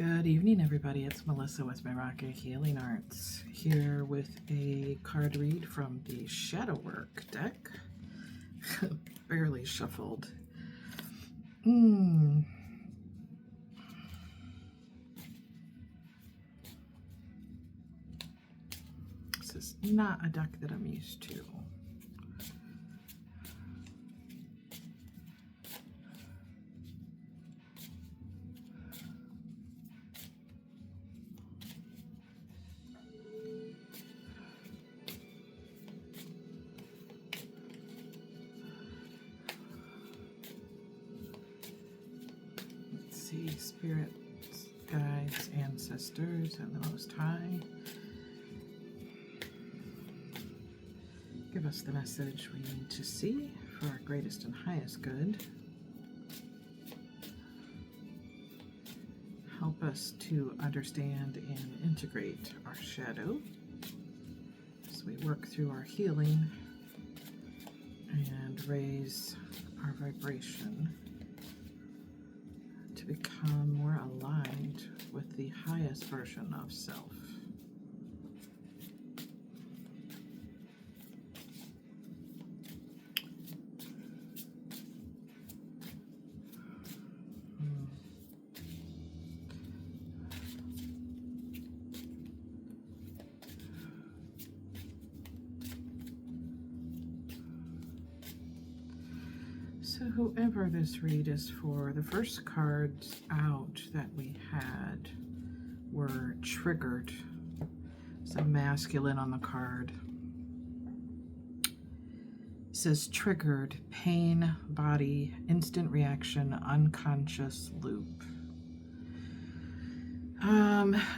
Good evening, everybody. It's Melissa with Meraki Healing Arts, here with a card read from the Shadow Work deck. Barely shuffled. This is not a deck that I'm used to. Spirits, guides, ancestors, and the Most High, give us the message we need to see for our greatest and highest good. Help us to understand and integrate our shadow as we work through our healing and raise our vibration to become more aligned with the highest version of self. So whoever this read is for, the first cards out that we had were triggered. Some masculine on the card. It says triggered, pain, body, instant reaction, unconscious loop.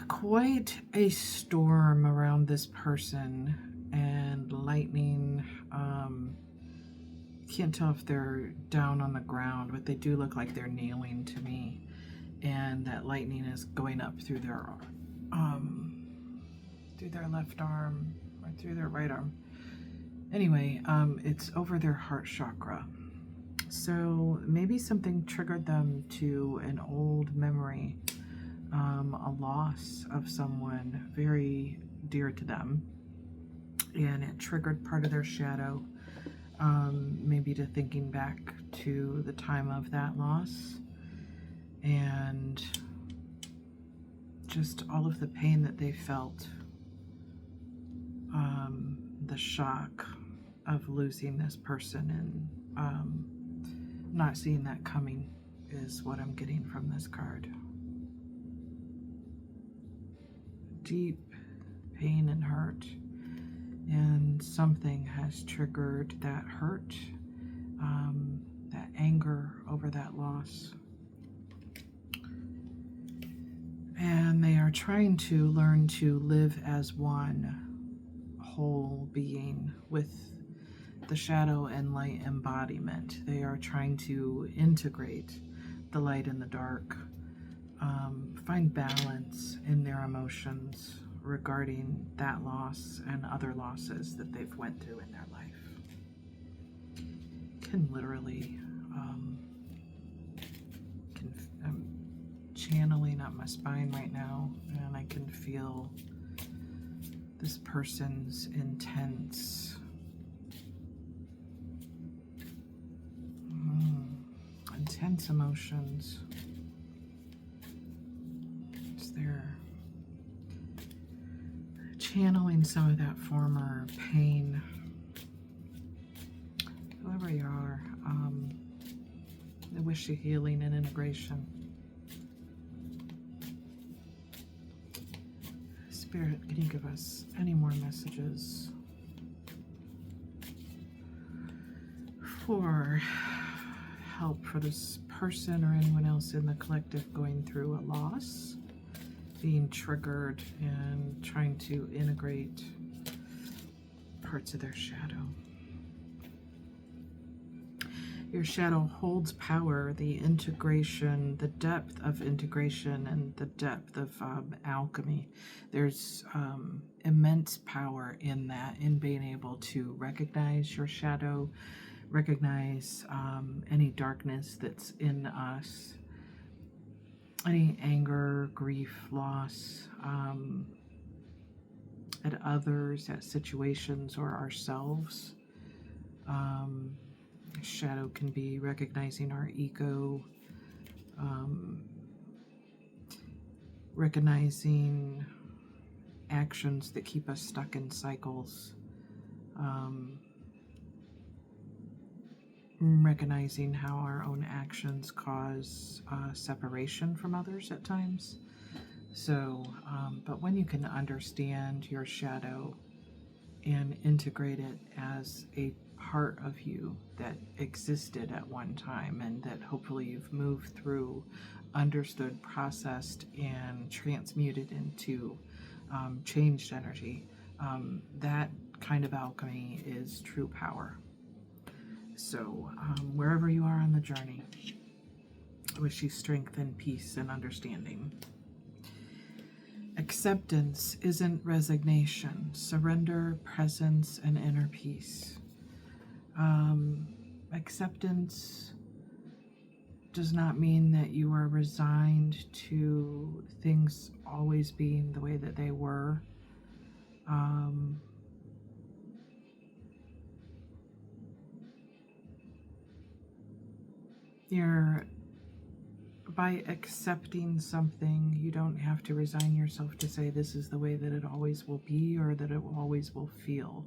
Quite a storm around this person, and lightning. Can't tell if they're down on the ground, but they do look like they're kneeling to me, and that lightning is going up through their left arm or through their right arm. Anyway, it's over their heart chakra. So maybe something triggered them to an old memory, a loss of someone very dear to them, and it triggered part of their shadow. Maybe to thinking back to the time of that loss and just all of the pain that they felt, the shock of losing this person and not seeing that coming is what I'm getting from this card. Deep pain and hurt. And something has triggered that hurt, that anger over that loss. And they are trying to learn to live as one whole being with the shadow and light embodiment. They are trying to integrate the light and the dark, find balance in their emotions regarding that loss and other losses that they've went through in their life. Can literally, I'm channeling up my spine right now, and I can feel this person's intense, intense emotions. It's there. Channeling some of that former pain. Whoever you are, I wish you healing and integration. Spirit, can you give us any more messages for help for this person or anyone else in the collective going through a loss, being triggered and trying to integrate parts of their shadow? Your shadow holds power, the integration, the depth of integration, and the depth of alchemy. There's immense power in that, in being able to recognize your shadow, recognize any darkness that's in us, any anger, grief, loss at others, at situations, or ourselves. Shadow can be recognizing our ego, recognizing actions that keep us stuck in cycles, recognizing how our own actions cause separation from others at times. So, but when you can understand your shadow and integrate it as a part of you that existed at one time and that hopefully you've moved through, understood, processed, and transmuted into changed energy, that kind of alchemy is true power. So wherever you are on the journey, I wish you strength and peace and understanding. Acceptance isn't resignation. Surrender, presence, and inner peace. Acceptance does not mean that you are resigned to things always being the way that they were. By accepting something, you don't have to resign yourself to say this is the way that it always will be or that it always will feel.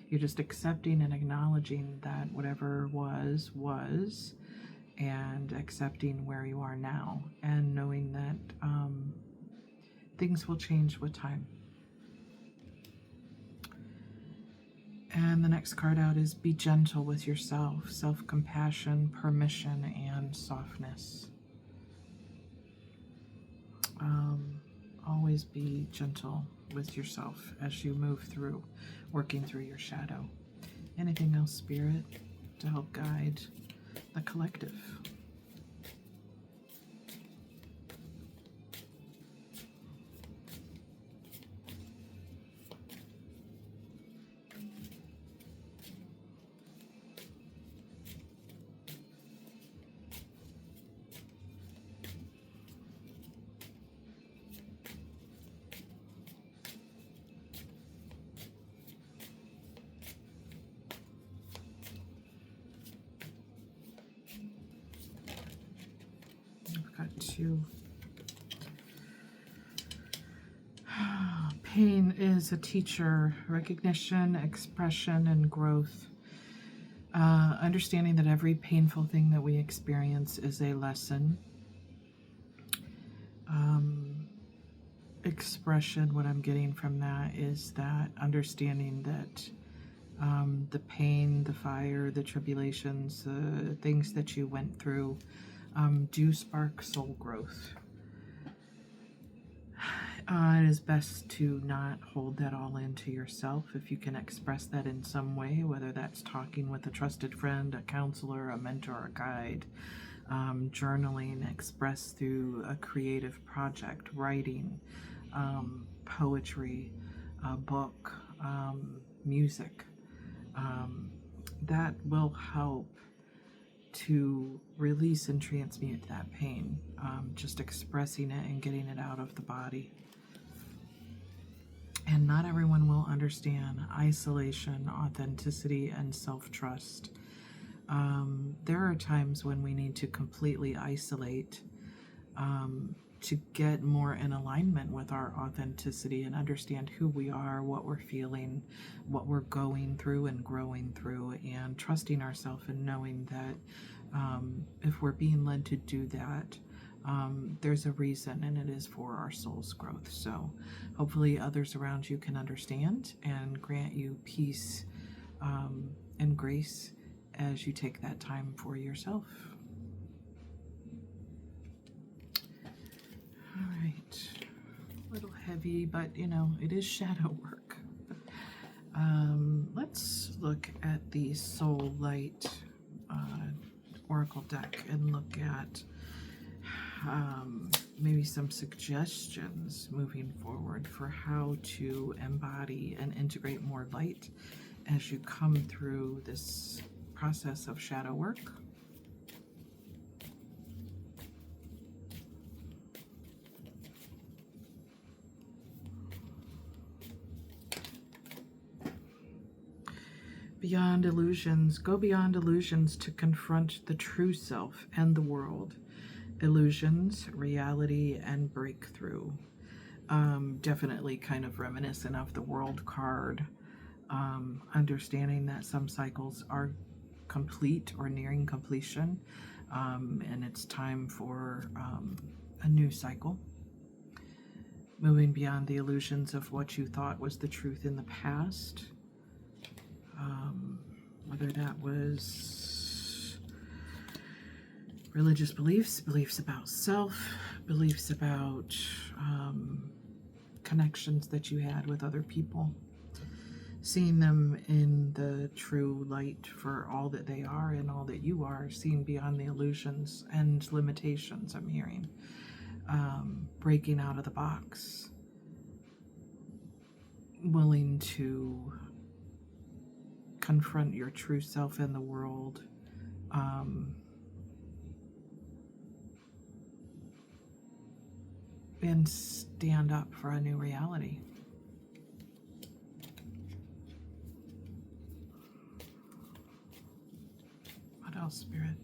You're just accepting and acknowledging that whatever was, and accepting where you are now, and knowing that things will change with time. And the next card out is be gentle with yourself, self-compassion, permission, and softness. Always be gentle with yourself as you move through, working through your shadow. Anything else, Spirit, to help guide the collective? To pain is a teacher, recognition, expression, and growth. Understanding that every painful thing that we experience is a lesson. Expression, what I'm getting from that is that understanding that the pain, the fire, the tribulations, the things that you went through do spark soul growth. It is best to not hold that all into yourself. If you can express that in some way, whether that's talking with a trusted friend, a counselor, a mentor, a guide, journaling, express through a creative project, writing, poetry, a book, music, that will help to release and transmute that pain, just expressing it and getting it out of the body. And not everyone will understand isolation, authenticity, and self-trust. There are times when we need to completely isolate to get more in alignment with our authenticity and understand who we are, what we're feeling, what we're going through and growing through, and trusting ourselves and knowing that if we're being led to do that, there's a reason, and it is for our soul's growth. So hopefully others around you can understand and grant you peace and grace as you take that time for yourself. All right, a little heavy, but you know, it is shadow work. Let's look at the Soul Light Oracle deck and look at maybe some suggestions moving forward for how to embody and integrate more light as you come through this process of shadow work. Beyond illusions, go beyond illusions to confront the true self and the world. Illusions, reality, and breakthrough. Definitely kind of reminiscent of the World card. Understanding that some cycles are complete or nearing completion, and it's time for a new cycle. Moving beyond the illusions of what you thought was the truth in the past. Whether that was religious beliefs, beliefs about self, beliefs about connections that you had with other people. Seeing them in the true light for all that they are and all that you are, seeing beyond the illusions and limitations, I'm hearing. Breaking out of the box. Willing to confront your true self in the world. And stand up for a new reality. What else, Spirit?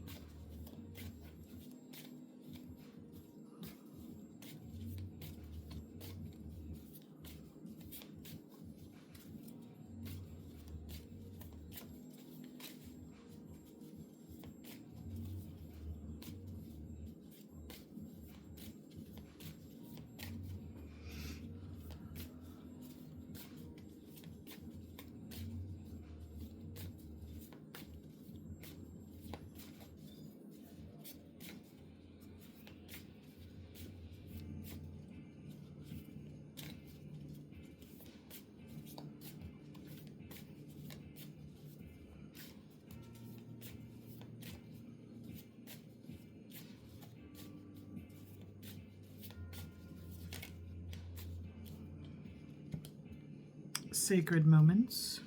Sacred moments.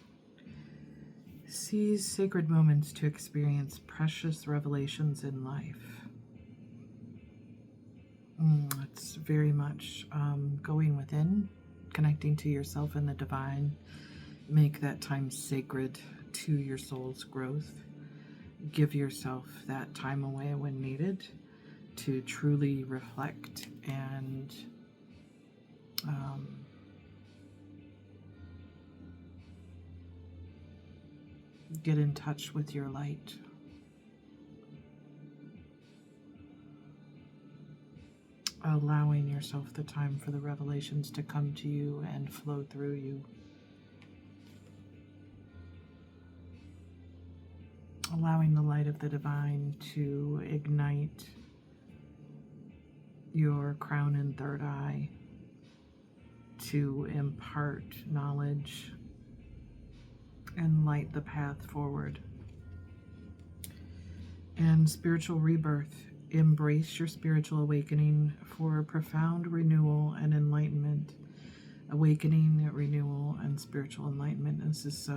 Seize sacred moments to experience precious revelations in life. It's very much going within, connecting to yourself and the divine. Make that time sacred to your soul's growth. Give yourself that time away when needed to truly reflect and get in touch with your light. Allowing yourself the time for the revelations to come to you and flow through you. Allowing the light of the divine to ignite your crown and third eye, to impart knowledge and light the path forward. And spiritual rebirth. Embrace your spiritual awakening for profound renewal and enlightenment. Awakening, renewal, and spiritual enlightenment. This is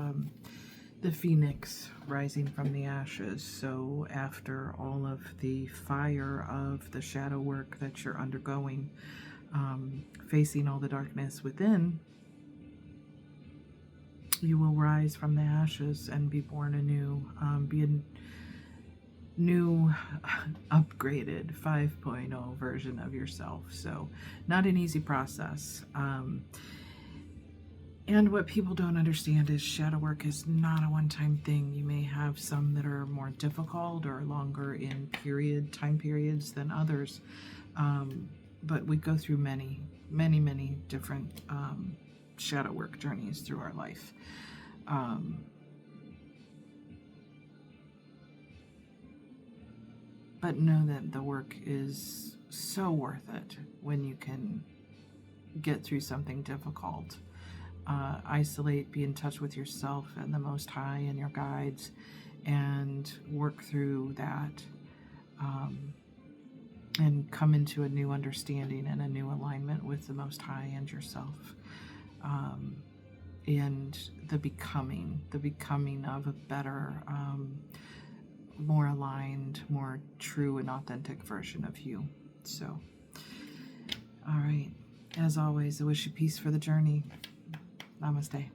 the phoenix rising from the ashes. So after all of the fire of the shadow work that you're undergoing, facing all the darkness within, you will rise from the ashes and be born anew, be a new, upgraded 5.0 version of yourself. So not an easy process. And what people don't understand is shadow work is not a one-time thing. You may have some that are more difficult or longer in time periods than others. But we go through many different shadow work journeys through our life. But know that the work is so worth it when you can get through something difficult. Isolate, be in touch with yourself and the Most High and your guides, and work through that, and come into a new understanding and a new alignment with the Most High and yourself, and the becoming of a better, more aligned, more true and authentic version of you. So, all right. As always, I wish you peace for the journey. Namaste.